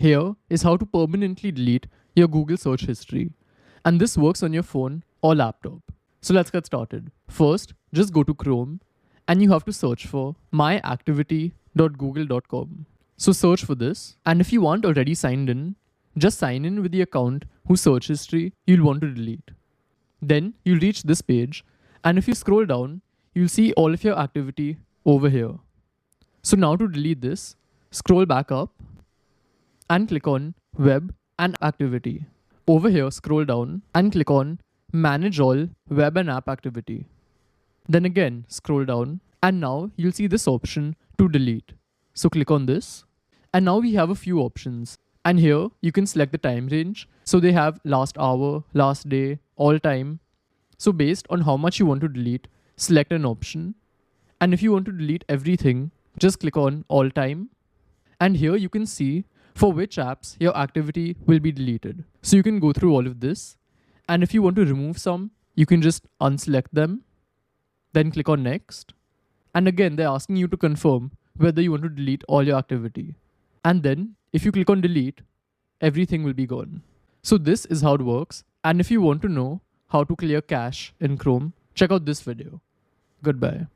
Here is how to permanently delete your Google search history. And this works on your phone or laptop. So let's get started. First, just go to Chrome and you have to search for myactivity.google.com. So search for this, and if you aren't already signed in, just sign in with the account whose search history you'll want to delete. Then you'll reach this page, and if you scroll down, you'll see all of your activity over here. So now to delete this, scroll back up and click on Web and Activity. Over here, scroll down and click on Manage All Web and App Activity. Then again, scroll down, and now you'll see this option to delete. So click on this, and now we have a few options. And here you can select the time range. So they have last hour, last day, all time. So based on how much you want to delete, select an option. And if you want to delete everything, just click on all time. And here you can see for which apps your activity will be deleted. So you can go through all of this. And if you want to remove some, you can just unselect them. Then click on next. And again, they're asking you to confirm whether you want to delete all your activity. And then if you click on delete, everything will be gone. So this is how it works. And if you want to know how to clear cache in Chrome, check out this video. Goodbye.